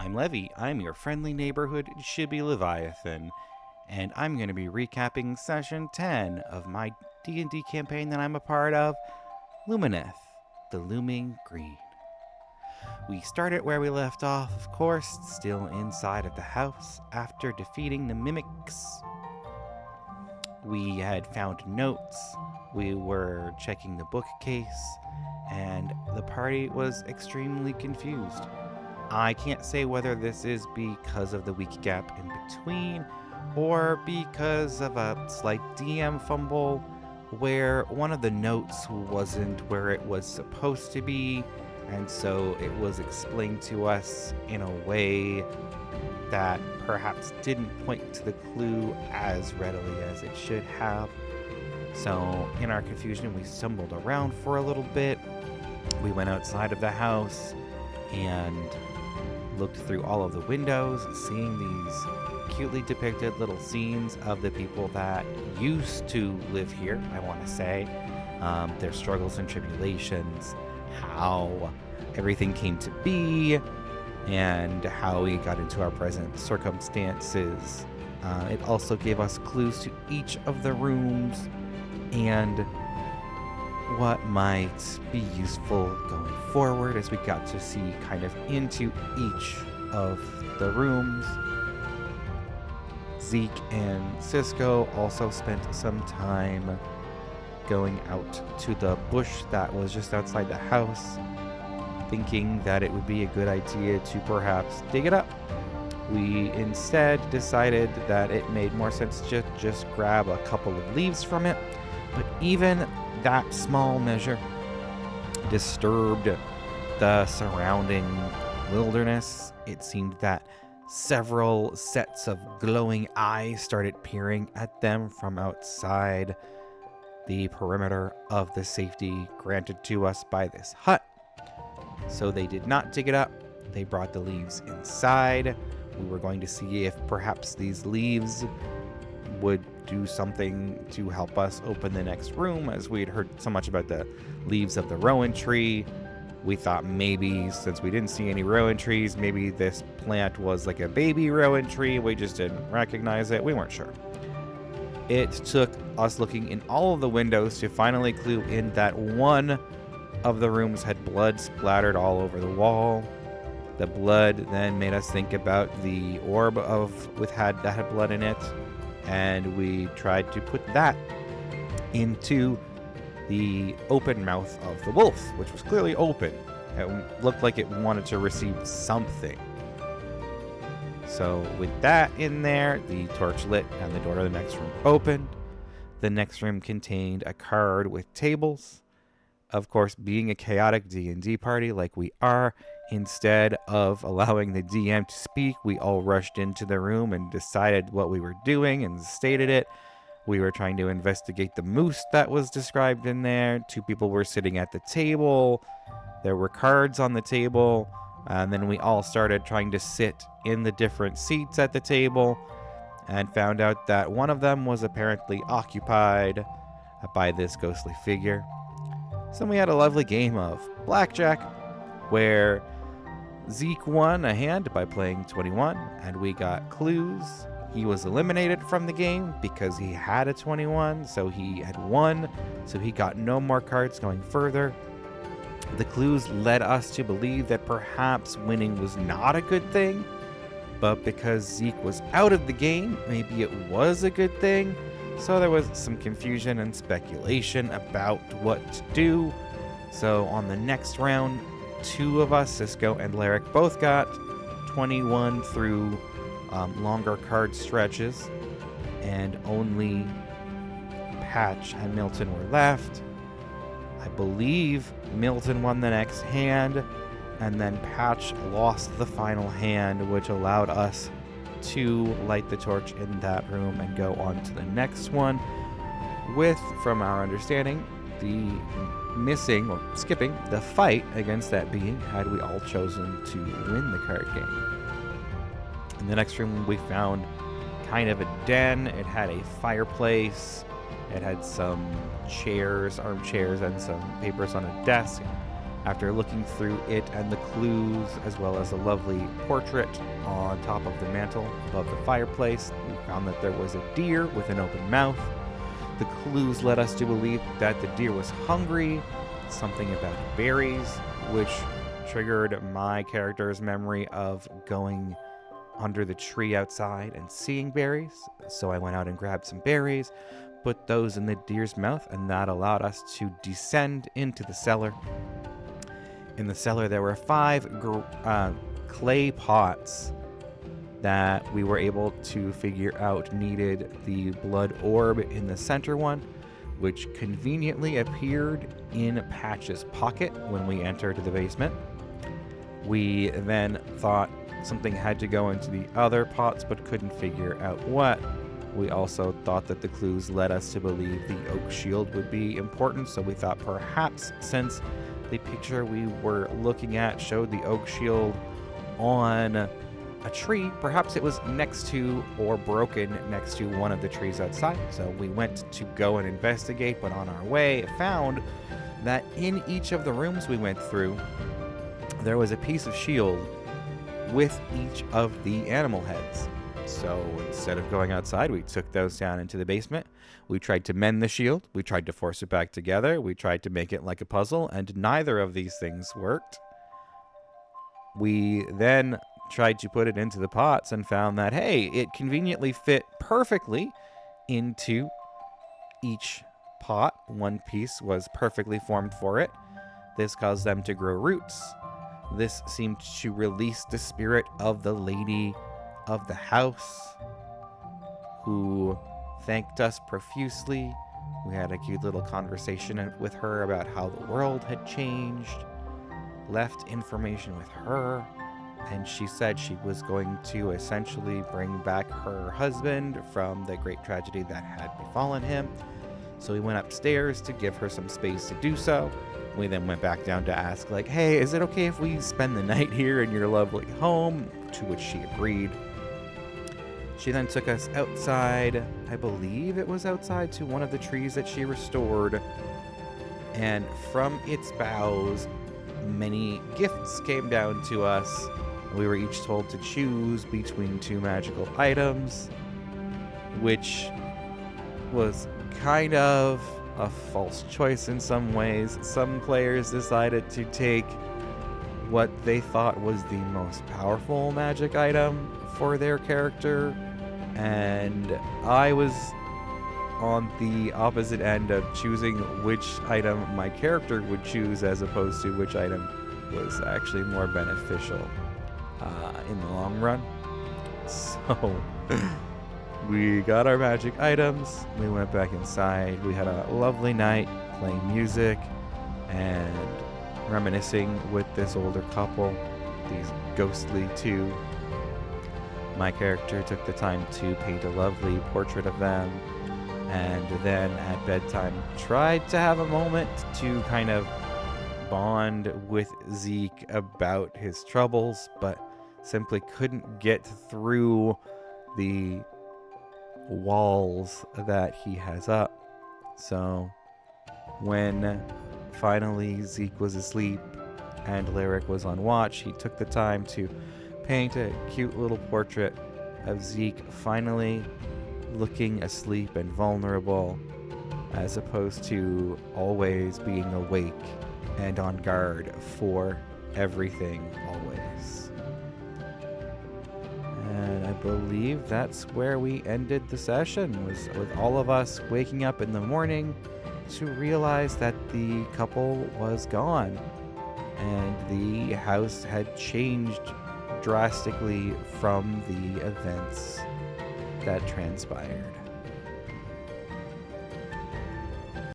I'm Levy. I'm your friendly neighborhood Chibi Leviathan, and I'm going to be recapping Session 10 of my D&D campaign that I'm a part of, Lumineth the Looming Green. We started where we left off, of course, still inside of the house after defeating the mimics. We had found notes, we were checking the bookcase, and the party was extremely confused. I can't say whether this is because of the week gap in between or because of a slight DM fumble where one of the notes wasn't where it was supposed to be, and so it was explained to us in a way that perhaps didn't point to the clue as readily as it should have. So in our confusion, we stumbled around for a little bit. We went outside of the house and looked through all of the windows, seeing these cutely depicted little scenes of the people that used to live here, I want to say, their struggles and tribulations, how everything came to be, and how we got into our present circumstances. It also gave us clues to each of the rooms and what might be useful going forward as we got to see kind of into each of the rooms. Zeke and Cisco also spent some time going out to the bush that was just outside the house, thinking that it would be a good idea to perhaps dig it up. We instead decided that it made more sense to just grab a couple of leaves from it, but even that small measure disturbed the surrounding wilderness. It seemed that several sets of glowing eyes started peering at them from outside the perimeter of the safety granted to us by this hut. So they did not dig it up. They brought the leaves inside. We were going to see if perhaps these leaves would do something to help us open the next room, as we had heard so much about the leaves of the rowan tree. We thought maybe, since we didn't see any rowan trees, maybe this plant was like a baby rowan tree. We just didn't recognize it. We weren't sure. It took us looking in all of the windows to finally clue in that one of the rooms had blood splattered all over the wall. The blood then made us think about the orb that had blood in it, and we tried to put that into the open mouth of the wolf, which was clearly open. It looked like it wanted to receive something. So with that in there, the torch lit and the door to the next room opened. The next room contained a card with tables. Of course, being a chaotic D&D party like we are, instead of allowing the DM to speak, we all rushed into the room and decided what we were doing and stated it. We were trying to investigate the moose that was described in there. 2 people were sitting at the table. There were cards on the table. And then we all started trying to sit in the different seats at the table and found out that one of them was apparently occupied by this ghostly figure. So we had a lovely game of blackjack where Zeke won a hand by playing 21, and we got clues. He was eliminated from the game because he had a 21, so he had won, so he got no more cards going further. The clues led us to believe that perhaps winning was not a good thing, but because Zeke was out of the game, maybe it was a good thing. So there was some confusion and speculation about what to do. So on the next round, 2 of us, Cisco and Lyric, both got 21 through longer card stretches, and only Patch and Milton were left. I believe Milton won the next hand, and then Patch lost the final hand, which allowed us to light the torch in that room and go on to the next one with, from our understanding, the skipping the fight against that being had we all chosen to win the card game. In the next room we found kind of a den. It had a fireplace. It had some chairs, armchairs, and some papers on a desk. After looking through it and the clues, as well as a lovely portrait on top of the mantle above the fireplace, we found that there was a deer with an open mouth. The clues led us to believe that the deer was hungry, something about berries, which triggered my character's memory of going under the tree outside and seeing berries. So I went out and grabbed some berries, put those in the deer's mouth, and that allowed us to descend into the cellar. In the cellar, there were 5 clay pots that we were able to figure out needed the blood orb in the center one, which conveniently appeared in Patch's pocket when we entered the basement. We then thought something had to go into the other pots, but couldn't figure out what. We also thought that the clues led us to believe the oak shield would be important, so we thought perhaps since the picture we were looking at showed the oak shield on a tree, perhaps it was next to or broken next to one of the trees outside. So we went to go and investigate, but on our way found that in each of the rooms we went through, there was a piece of shield with each of the animal heads. So instead of going outside, we took those down into the basement. We tried to mend the shield. We tried to force it back together. We tried to make it like a puzzle, and neither of these things worked. We then tried to put it into the pots and found that, hey, it conveniently fit perfectly into each pot. One piece was perfectly formed for it. This caused them to grow roots. This seemed to release the spirit of the lady of the house, who thanked us profusely. We had a cute little conversation with her about how the world had changed, left information with her, and she said she was going to essentially bring back her husband from the great tragedy that had befallen him. So we went upstairs to give her some space to do so. We then went back down to ask, like, hey, is it okay if we spend the night here in your lovely home? To which she agreed. She then took us outside, I believe it was outside, to one of the trees that she restored. And from its boughs, many gifts came down to us. We were each told to choose between 2 magical items, which was kind of a false choice in some ways. Some players decided to take what they thought was the most powerful magic item for their character, and I was on the opposite end of choosing which item my character would choose as opposed to which item was actually more beneficial in the long run. So we got our magic items, we went back inside, we had a lovely night playing music and reminiscing with this older couple, these ghostly 2. My character took the time to paint a lovely portrait of them, and then at bedtime tried to have a moment to kind of bond with Zeke about his troubles, but simply couldn't get through the walls that he has up. So when finally Zeke was asleep and Lyric was on watch, he took the time to paint a cute little portrait of Zeke finally looking asleep and vulnerable, as opposed to always being awake and on guard for everything always. And I believe that's where we ended the session, was with all of us waking up in the morning to realize that the couple was gone and the house had changed drastically from the events that transpired.